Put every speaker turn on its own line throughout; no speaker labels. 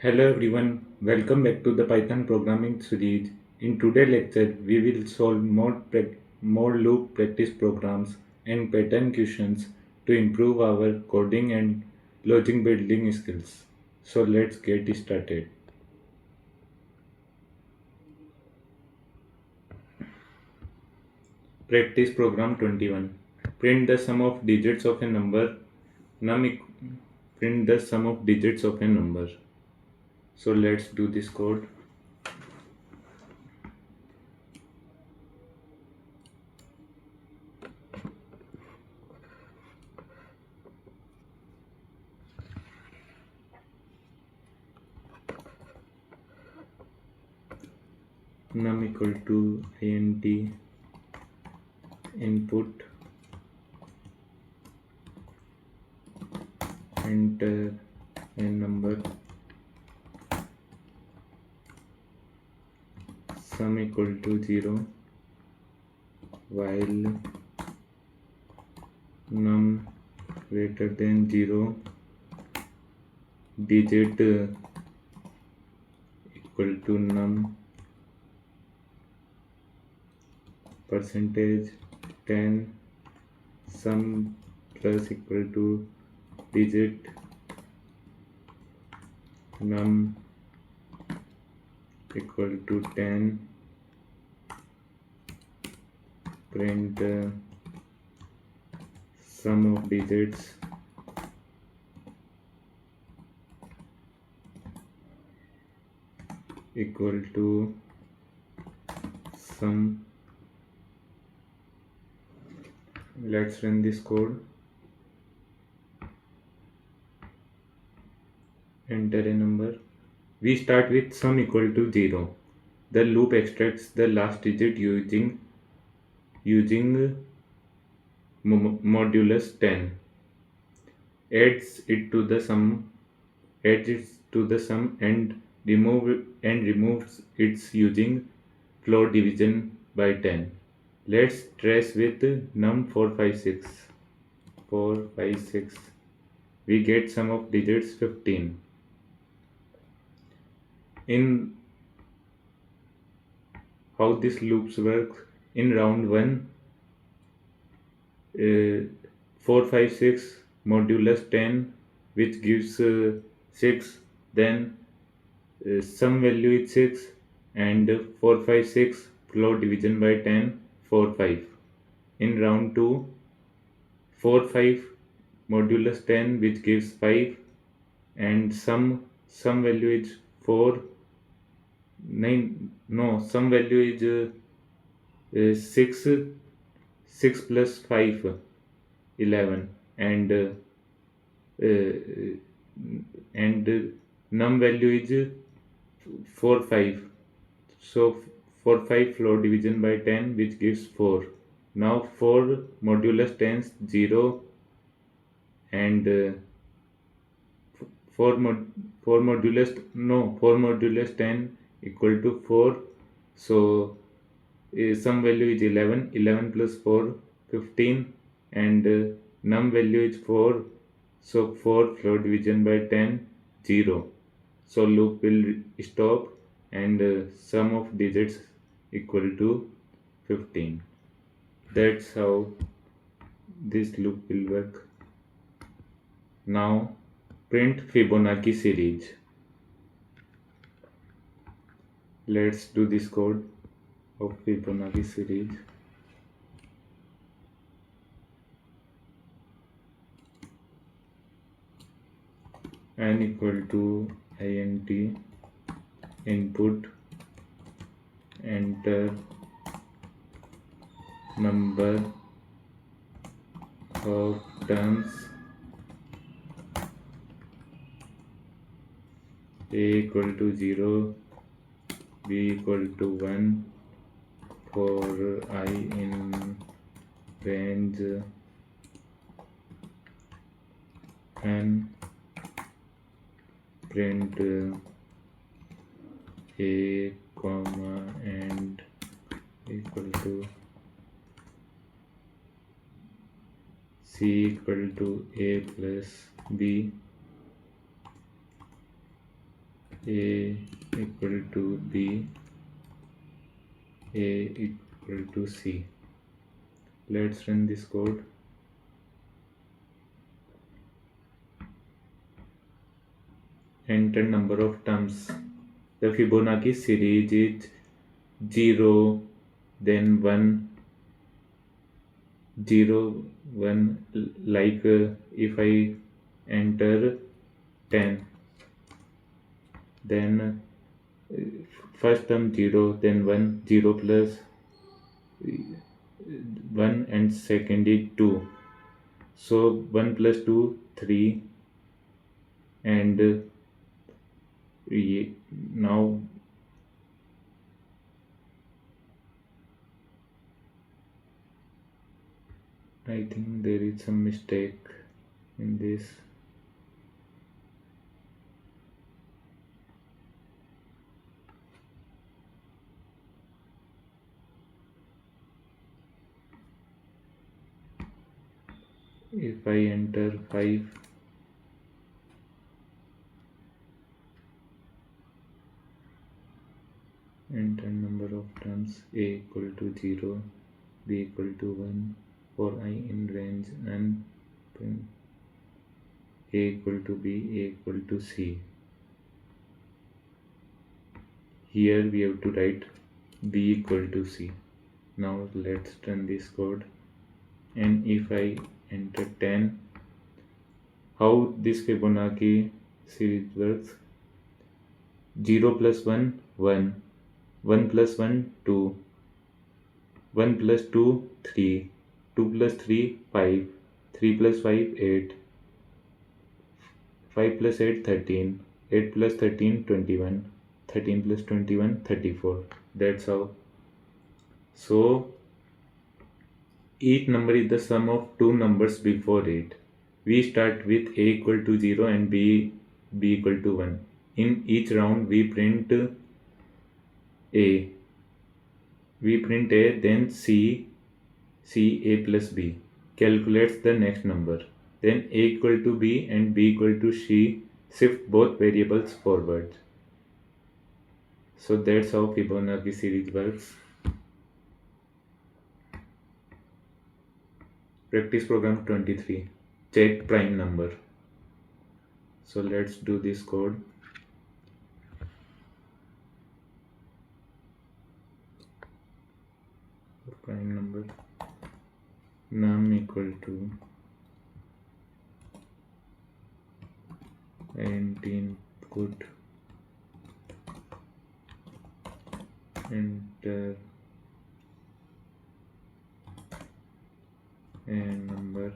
Hello everyone, welcome back to the Python programming series. In today's lecture, we will solve more loop practice programs and pattern questions to improve our coding and logic building skills. So let's get started. Practice program 21. Print the sum of digits of a number. Num eq- Print the sum of digits of a number. So let's do this code. Num equal to int input, enter a number, sum equal to 0, while num greater than 0, digit equal to num, percentage 10, sum plus equal to digit num equal to 10, print sum of digits equal to sum. Let's run this code. Enter a number. We start with sum equal to 0. The loop extracts the last digit using modulus 10, adds it to the sum, and removes its using floor division by 10. Let's trace with num 456. 456. We get sum of digits 15. In how this loops works, in round 1, 456 modulus 10, which gives 6, then some value is 6, and 456 floor division by 10, 4 5. In round 2, 4 5 modulus 10, which gives 5, and some value is 4 9 no some value is 6 6 plus 5 11, uh, and num value is 4 5. So 4 5 floor division by 10, which gives 4. Now 4 modulus 10 0, and 4 modulus 10 equal to 4. So some value is 11. 11 plus 4 15, and num value is 4. So 4 floor division by 10 0. So loop will stop, and sum of digits equal to 15. That's how this loop will work. Now print Fibonacci series. Let's do this code of Fibonacci series. N equal to int input, enter number of terms, a equal to 0, b equal to 1 for I in range n, print a comma and equal to c equal to a plus b, A equal to B, A equal to C. Let's run this code. Enter number of terms. The Fibonacci series is 0, then 1, 0, 1. Like if I enter 10, then first term 0, then 1, 0 plus 1, and second is 2. So 1 plus 2, 3, and now I think there is some mistake in this. If I enter 5, enter number of terms, A equal to 0, B equal to 1, for I in range and A equal to B, A equal to C. Here we have to write B equal to C. Now let's run this code. And if I enter 10, how this Fibonacci series works: 0 plus 1, 1, 1 plus 1, 2, 1 plus 2, 3, 2 plus 3, 5, 3 plus 5, 8, 5 plus 8, 13, 8 plus 13, 21, 13 plus 21, 34. That's how. So each number is the sum of two numbers before it. We start with A equal to 0 and B equal to 1. In each round we print A. We print A, then C, A plus B. Calculates the next number. Then A equal to B and B equal to C. Shift both variables forward. So that's how Fibonacci series works. Practice program 23. Check prime number. So let's do this code. Prime number num equal to int input, enter a number,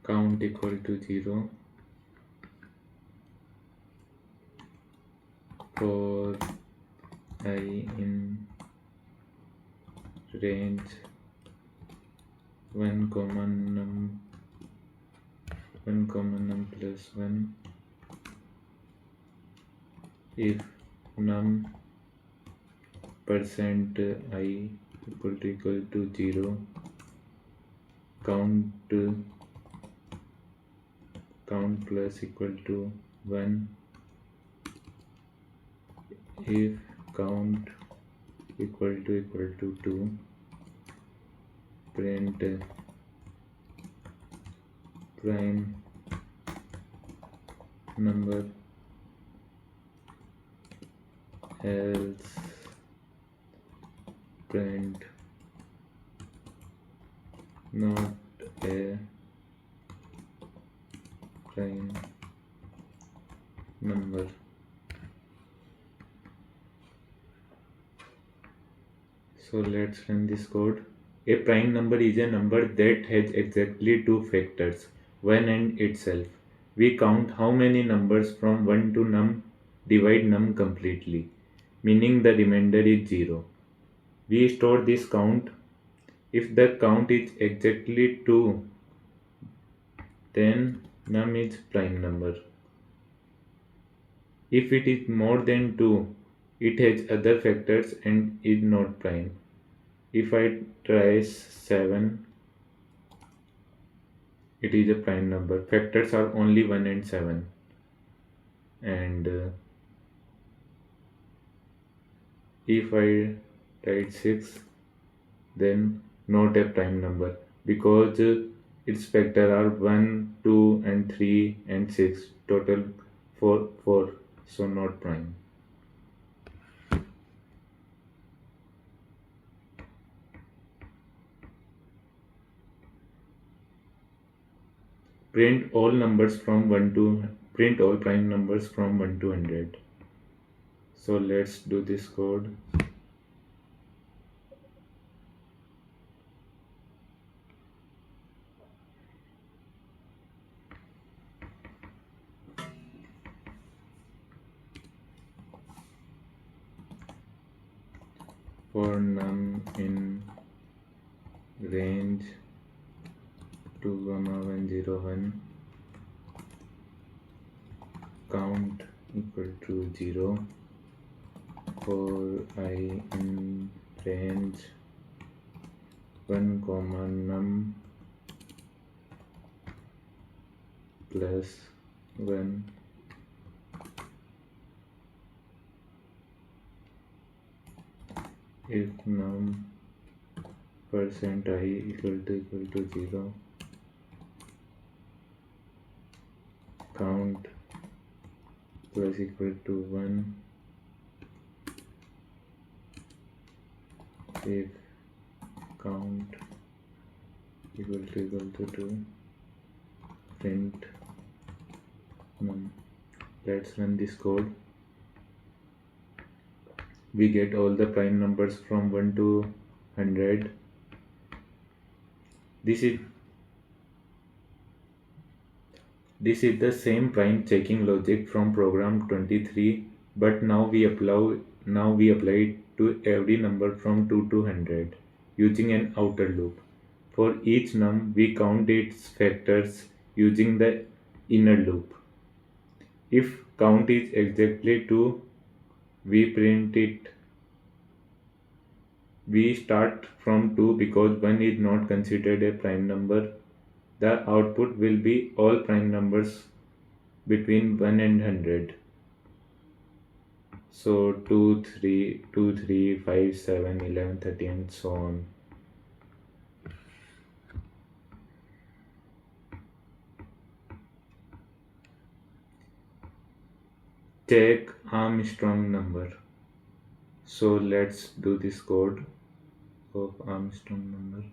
count equal to 0, for I in range 1 num plus 1, if num percent I equal to 0, count plus equal to 1, if count equal to 2, print prime number, else print not a prime number. So let's run this code. A prime number is a number that has exactly two factors, 1 and itself. We count how many numbers from 1 to num, divide num completely, meaning the remainder is 0. We store this count. If the count is exactly 2, then num is prime number. If it is more than 2, it has other factors and is not prime. if I try 7, it is a prime number. Factors are only 1 and 7. And if I write 6, then not a prime number, because its factor are 1, 2 and 3 and 6, total 4, so not prime. Print all prime numbers from 1 to 100. So let's do this code. For num in range 2,101, count equal to 0. For I in range 1, num plus 1, if num percent I equal to 0, count plus equal to 1, if count equal to 2, print num. Let's run this code. We get all the prime numbers from 1 to 100. This is the same prime checking logic from program 23, but now we apply it to every number from 2 to 100 using an outer loop. For each num, we count its factors using the inner loop. If count is exactly 2, we print it. We start from 2 because 1 is not considered a prime number. The output will be all prime numbers between 1 and 100. So 2, 3, 5, 7, 11, 13 and so on. Check Armstrong number. So let's do this code of Armstrong number.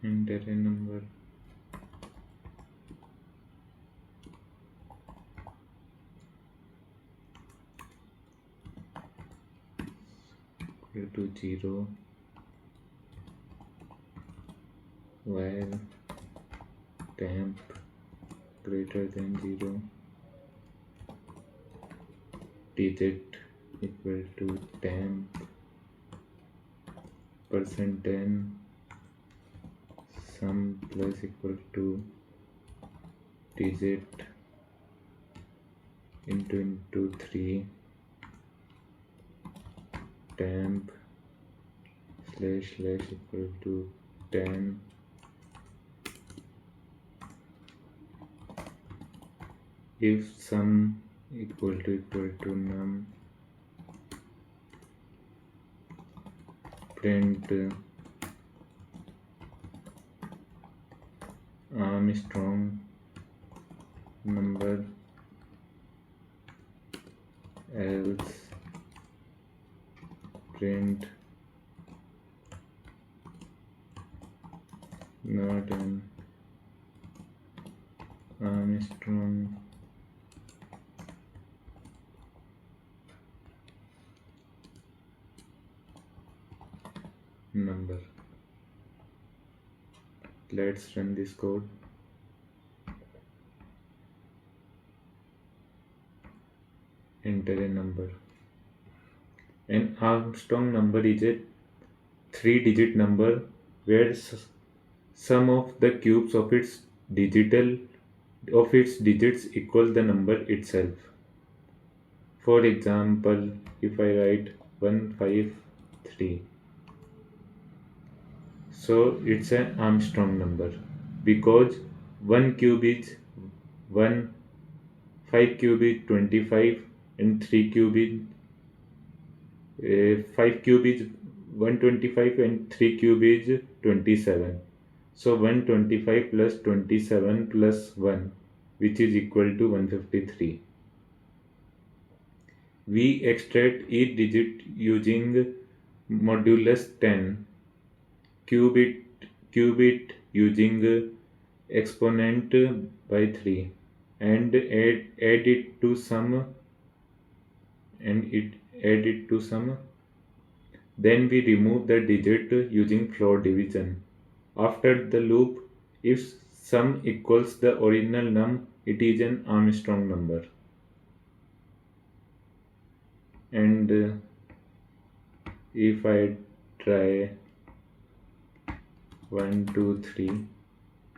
Enter a number. Equal to 0 while temp greater than 0, digit equal to temp %10, sum plus equal to digit into 3, temp / equal to 10, if sum equal to num, print Armstrong number, else print not an Armstrong number. Let's run this code. Enter a number. An Armstrong number is a 3-digit number where sum of the cubes of its digits equal the number itself. For example, if I write 153, so it's an Armstrong number because 1 cube is 1, 5 cube is 25, and 3 cube is 5 cube is 125 and 3 cube is 27. So 125 plus 27 plus 1, which is equal to 153. We extract each digit using modulus 10, cube it using exponent by 3, and add it to sum, then we remove the digit using floor division. After the loop, if sum equals the original num, it is an Armstrong number. And if I try 1, 2, 3,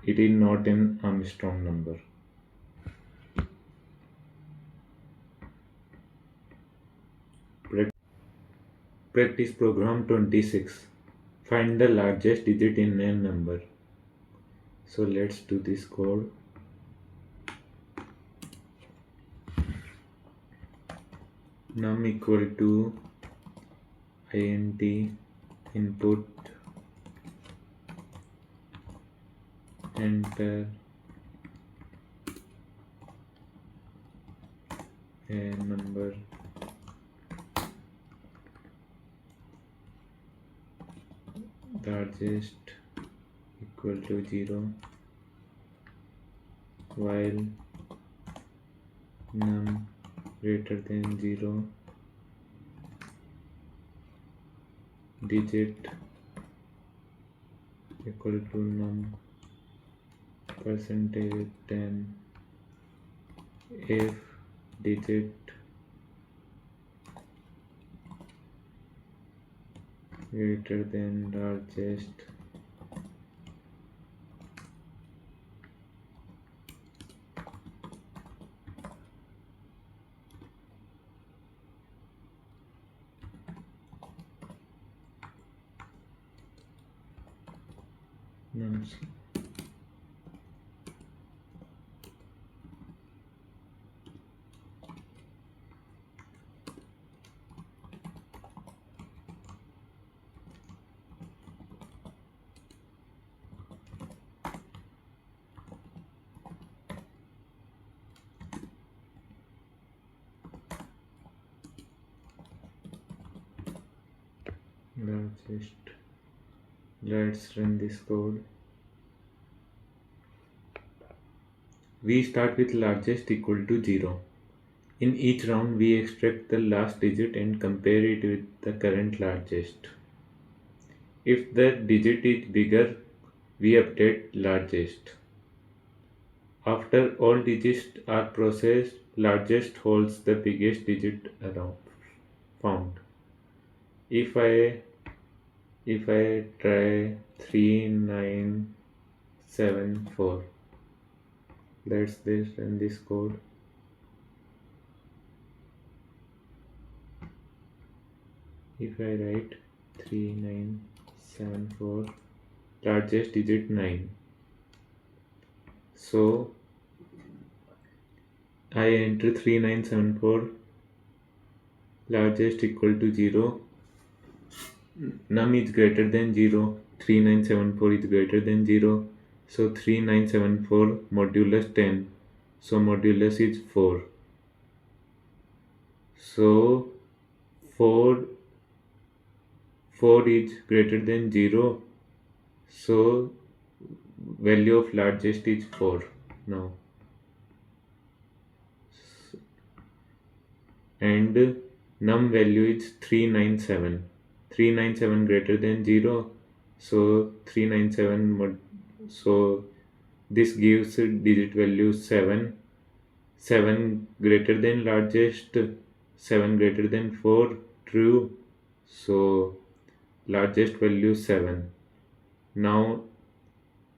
it is not an Armstrong number. Practice program 26. Find the largest digit in a number. So let's do this code. Num equal to int input, enter a number largest equal to 0 while num greater than 0, digit equal to num percentage 10 if digit greater than largest nums. Largest. Let's run this code. We start with largest equal to 0. In each round, we extract the last digit and compare it with the current largest. If the digit is bigger, we update largest. After all digits are processed, largest holds the biggest digit around found. If I try 3974, let's run this code. If I write 3974, largest digit 9. So I enter 3974, largest equal to 0. Num is greater than 0, 3974 is greater than 0, so 3974 modulus 10, so modulus is 4. So 4 is greater than 0, so value of largest is 4 now. And num value is 397. 397 greater than 0, so 397 So this gives digit value 7. 7 greater than largest, 7 greater than 4, true. So largest value 7. Now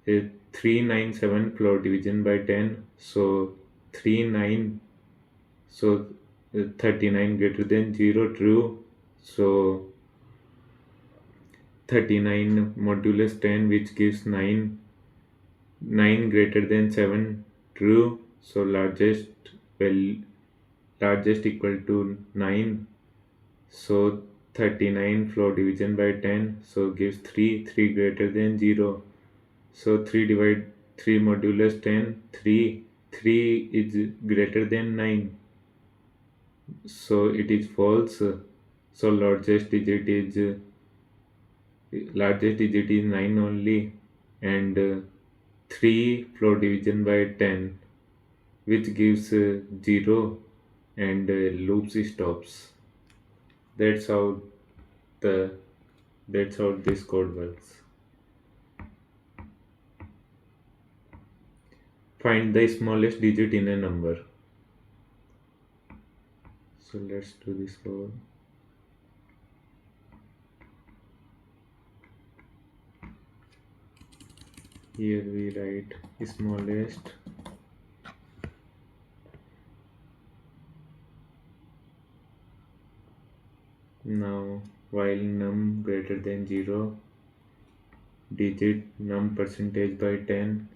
397 floor division by 10. So 39. So 39 greater than 0, true. So 39 modulus 10, which gives 9. 9 greater than 7, true. So largest equal to 9. So 39 floor division by 10, so gives 3. 3 greater than 0. So 3 divide 3 modulus 10, 3. 3 is greater than 9. So it is false. So largest digit is 9 only, and 3 floor division by 10, which gives 0, and loops stops. That's how the that's how this code works. Find the smallest digit in a number. So let's do this code. Here we write smallest. Now while num greater than 0, digit num percentage by 10.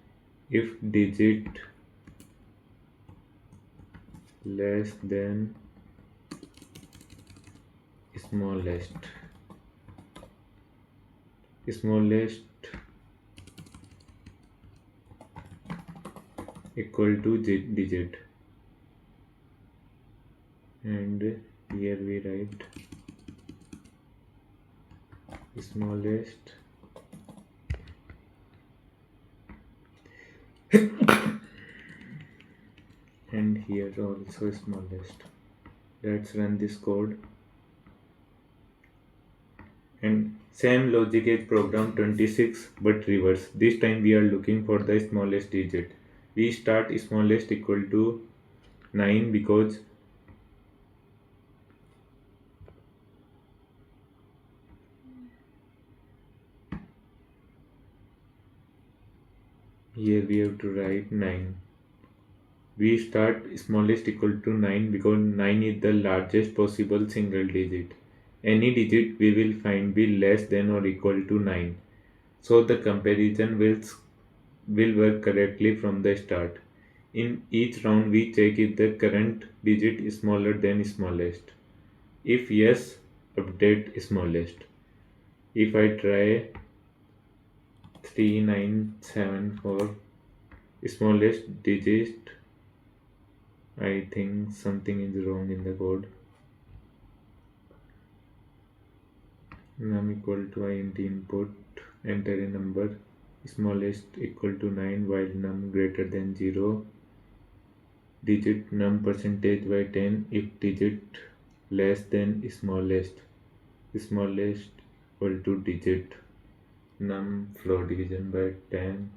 If digit less than smallest equal to digit, and here we write smallest and here also smallest. Let's run this code. And same logic is program 26 but reverse. This time we are looking for the smallest digit. We start smallest equal to 9 because here we have to write 9. We start smallest equal to 9 because 9 is the largest possible single digit. Any digit we will find be less than or equal to 9. So the comparison will work correctly from the start. In each round we check if the current digit is smaller than smallest. If yes, update smallest. If I try 3974 smallest digit, I think something is wrong in the code. Num equal to int input, enter a number, smallest equal to 9 while num greater than 0, digit num percentage by 10 if digit less than smallest equal to digit num floor division by 10,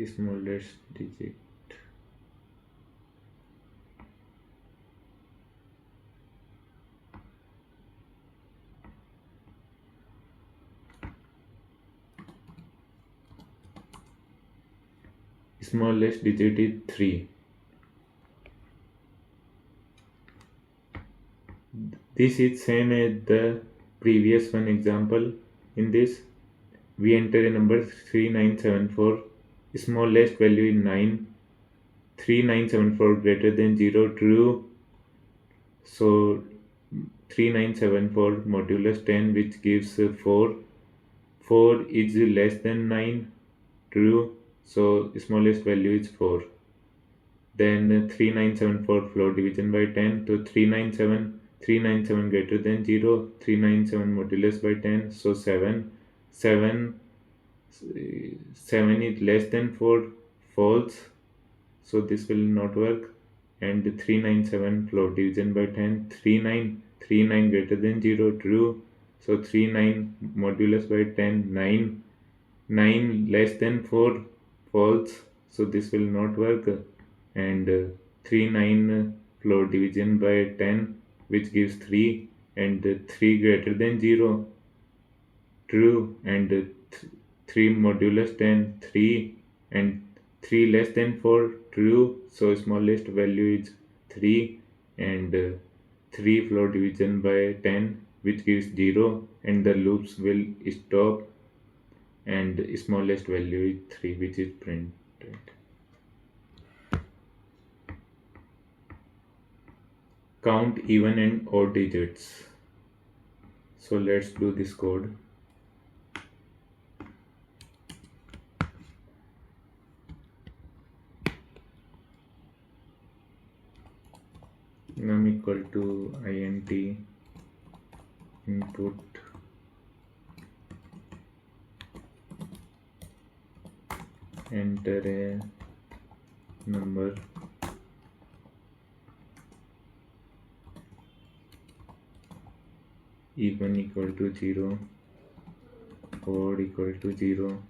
smallest digit. Smallest digit is 3. This is same as the previous one example. In this we enter a number 3974, smallest value is 9. 3974 greater than 0, true. So 3974 modulus 10, which gives 4. 4 is less than 9, true. So smallest value is 4. Then 3974 floor division by 10. So 397 greater than 0. 397 modulus by 10. So 7. 7 is less than 4, false. So this will not work. And 397 floor division by 10. 39 greater than 0, true. So 3 9 modulus by 10 9, 9 less than 4 false, so this will not work. And 3 9 floor division by 10, which gives 3, and 3 greater than 0 true, and 3 modulus 10 3, and 3 less than 4 true, so smallest value is 3, and 3 floor division by 10, which gives 0, and the loops will stop, and smallest value is 3, which is printed. Count even and odd digits. So let's do this code. Num equal to int input enter a number even equal to 0, odd equal to 0,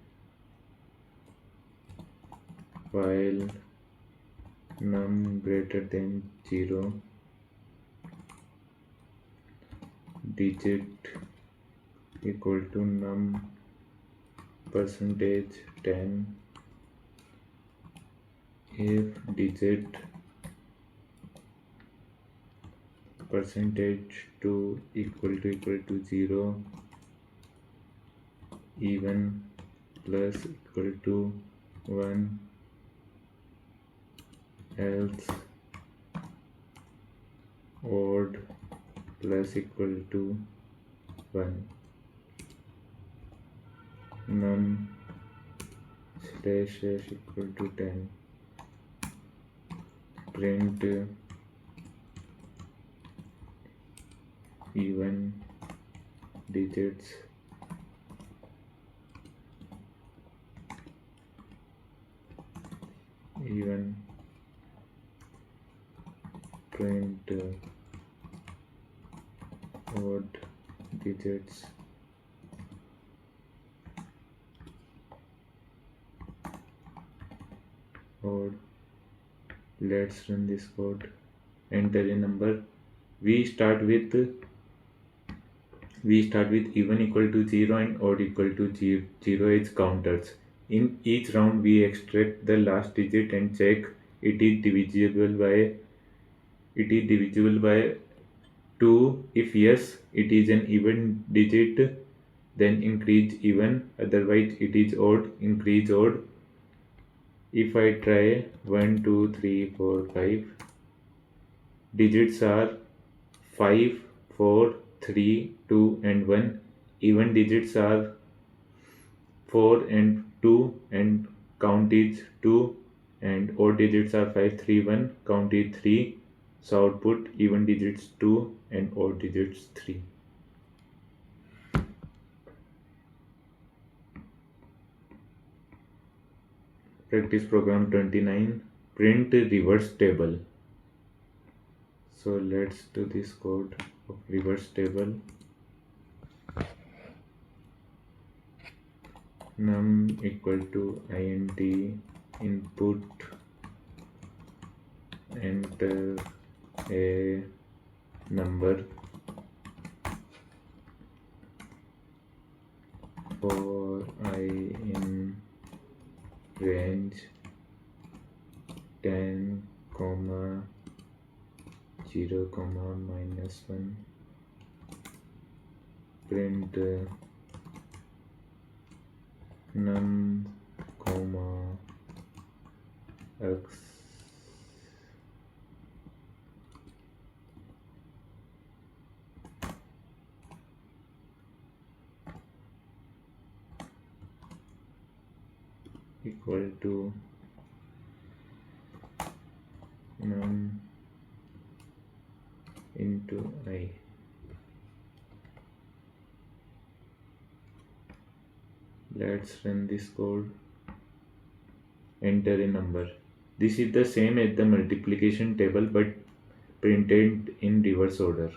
while num greater than 0, digit equal to num percentage 10 if digit percentage 2 equal to 0, even plus equal to 1, else odd plus equal to 1, num slash equal to 10, print even digits even print odd digits odd. Let's run this code. Enter a number. We start with even equal to 0 and odd equal to 0 as counters. In each round we extract the last digit and check it is divisible by 2. If yes, it is an even digit, then increase even, otherwise it is odd, increase odd. If I try 1 2 3 4 5, digits are 5 4 3 2 and 1. Even digits are 4 and 2 and count is 2, and odd digits are 5 3 1, count is 3. So output even digits 2 and odd digits 3. Practice program 29, print reverse table. So let's do this code of reverse table. Num equal to int input enter a number for I in range 10, 0, -1, print num, x equal to num into I. Let's run this code. Enter a number. This is the same as the multiplication table but printed in reverse order.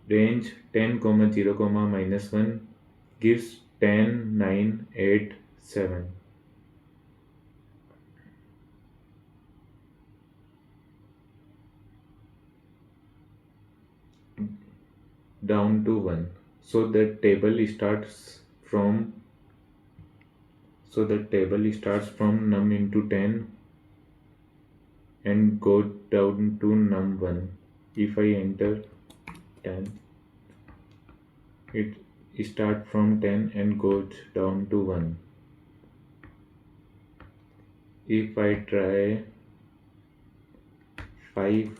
range 10, 0, -1 gives 10, 9, 8, 7. Down to 1. So the table starts from num into 10 and go down to num 1. If I enter 10, it starts from 10 and goes down to 1. If I try 5,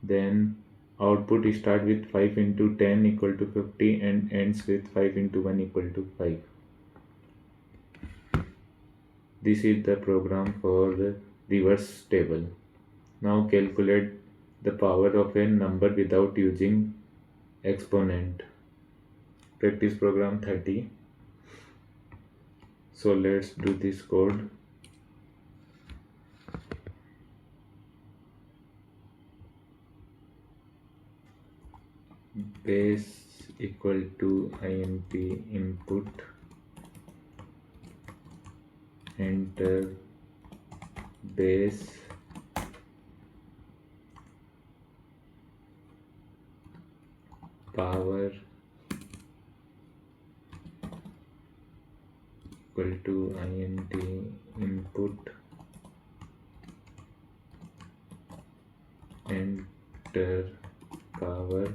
then output start with 5 into 10 equal to 50 and ends with 5 into 1 equal to 5. This is the program for the reverse table. Now calculate the power of a number without using exponent. Practice program 30. So let's do this code. Base equal to int input, enter base power equal to int input, enter power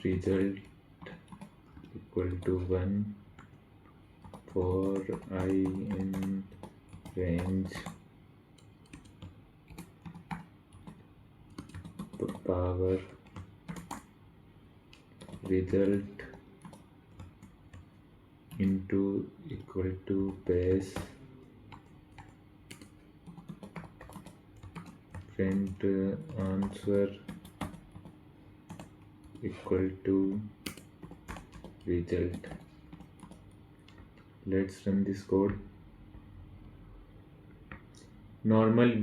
result equal to 1 for I in range power result into equal to base print answer equal to result. Let's run this code. Normally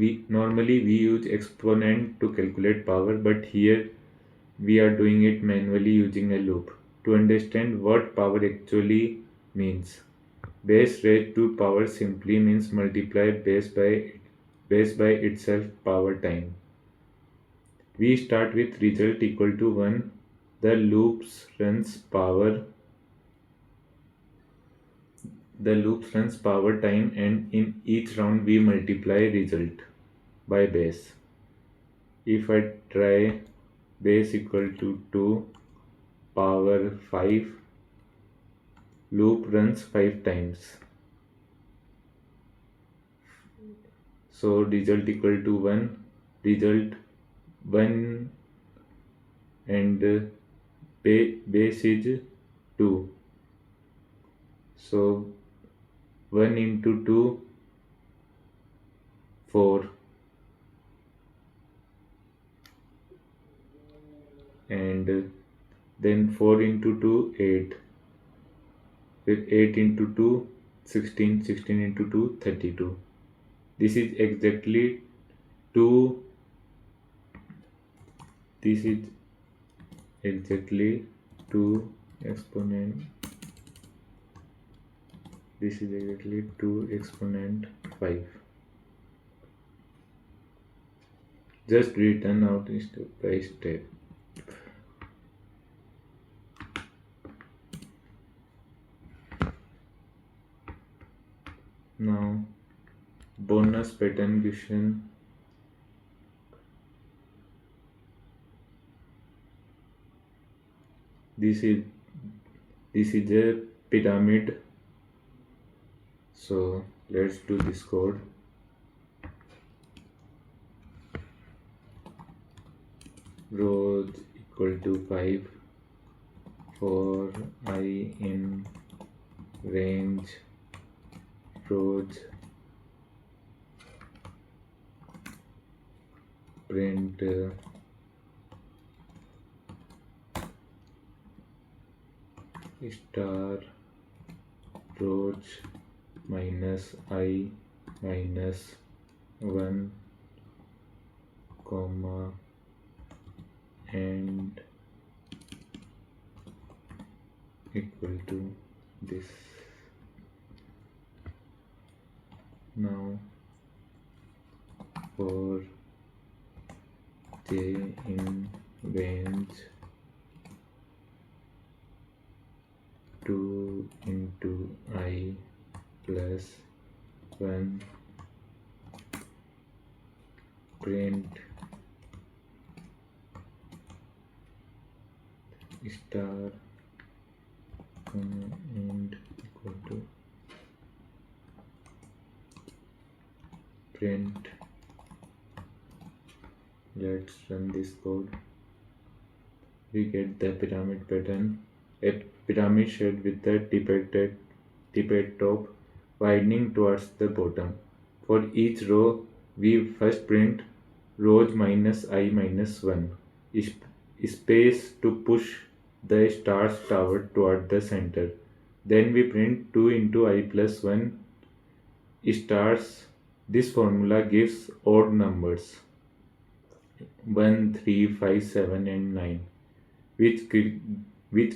we use exponent to calculate power, but here we are doing it manually using a loop. To understand what power actually means, base raised to power simply means multiply base by itself power time. We start with result equal to 1. The loop runs power time, and in each round we multiply result by base. If I try base equal to 2 power 5, loop runs 5 times. So result equal to 1, result 1 and base is 2. So 1 into 2, 4, and then 4 into 2, 8, with 8 into 2, 16, 16 into 2, 32. This is exactly 2 exponent. This is exactly 2 exponent 5. Just written out step by step. Now bonus pattern question. This is a pyramid. So let's do this code. Rows equal to 5 for I in range rows print star rows minus I minus 1 comma and equal to this. Now for j in range 2 into I plus 1, print star and equal to print. Let's run this code. We get the pyramid pattern, a pyramid shape with the tip at top widening towards the bottom. For each row, we first print rows minus I minus 1, space to push the stars tower toward the center. Then we print 2 into I plus 1 stars. This formula gives odd numbers 1, 3, 5, 7 and 9, which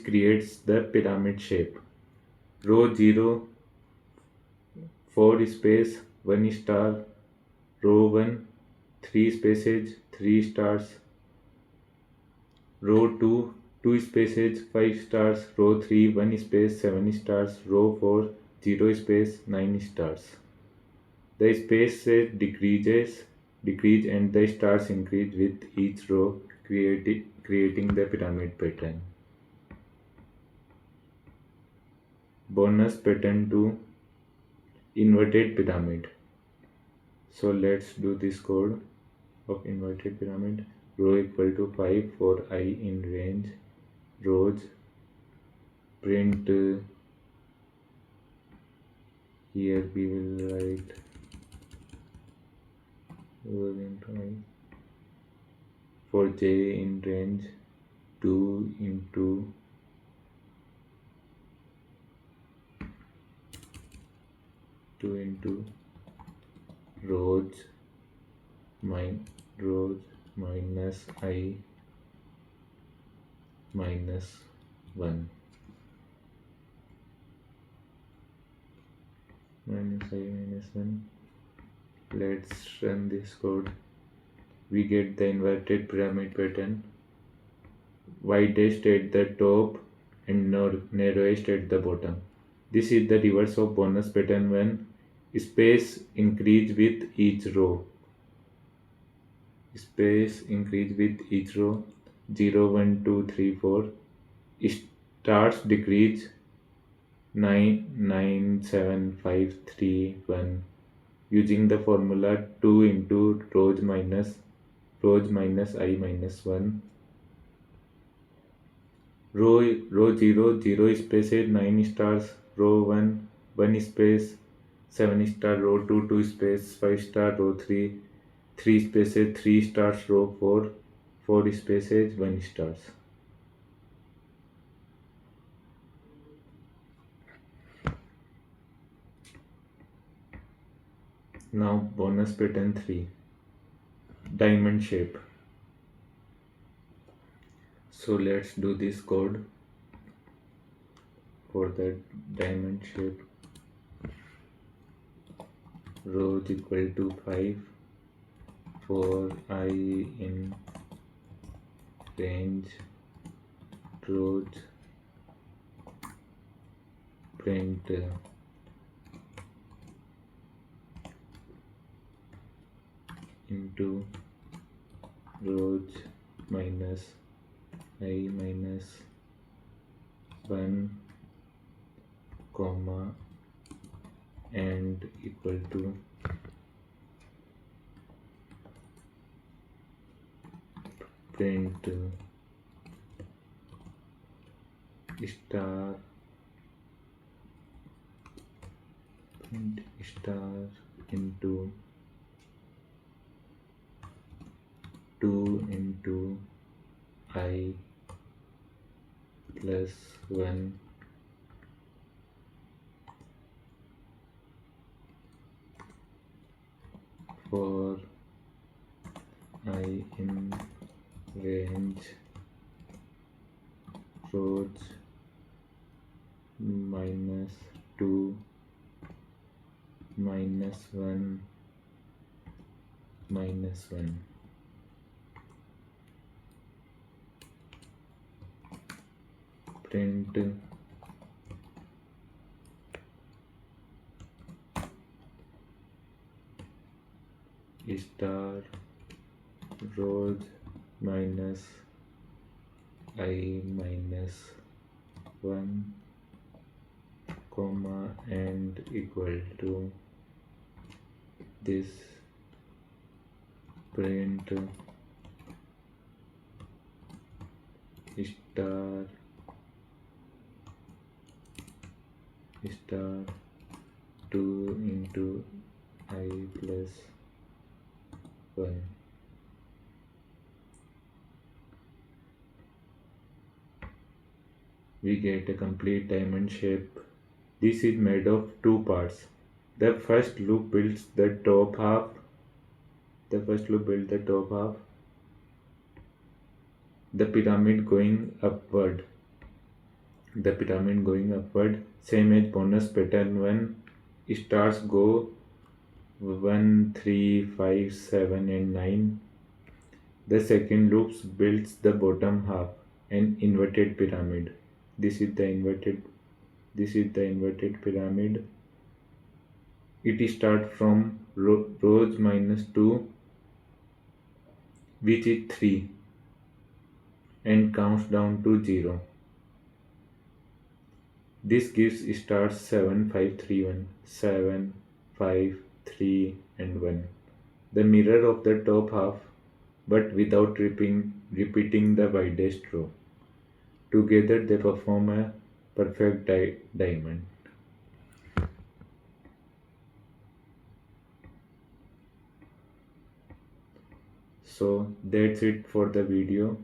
creates the pyramid shape. Row 0, 4 space 1 star. Row 1, 3 spaces 3 stars. Row 2, 2 spaces 5 stars. Row 3, 1 space 7 stars. Row 4, 0 space 9 stars. The spaces decrease and the stars increase with each row, creating the pyramid pattern. Bonus pattern to inverted pyramid. So let's do this code of inverted pyramid. Row equal to 5 for I in range rows. Print here we will write rows into I. For j in range 2 into rows minus I minus 1 minus I minus 1. Let's run this code. We get the inverted pyramid pattern, widest at the top and narrowest at the bottom. This is the reverse of bonus pattern when space increase with each row. Space increase with each row. 0, 1, 2, 3, 4. Stars decrease 9, 9, 7, 5, 3, 1. Using the formula 2 into rows minus I minus 1. Row 0, 0 spaces 9 stars. Row 1, 1 space 7 star. Row 2, 2 space 5 star. Row 3, 3 spaces 3 stars. Row 4, 4 spaces 1 stars. Now bonus pattern 3, diamond shape. So let's do this code for the diamond shape. Rows equal to 5 for I in range rows. Print into rows minus I minus 1 comma and equal to print star into 2 into I plus 1 for I in range rows -2 -1 -1. Print star rows minus I -1 comma and equal to this. Print star 2 into I plus 1. We get a complete diamond shape. This is made of two parts. The first loop builds the top half. The pyramid going upward. Same as bonus pattern when stars go 1, 3, 5, 7 and 9. The second loop builds the bottom half, an inverted pyramid. This is the inverted pyramid. It starts from rows -2, which is 3, and counts down to 0. This gives stars 7, 5, 3, 1, 7, 5, 3 and 1. The mirror of the top half, but without repeating the widest row. Together they form a perfect diamond. So that's it for the video.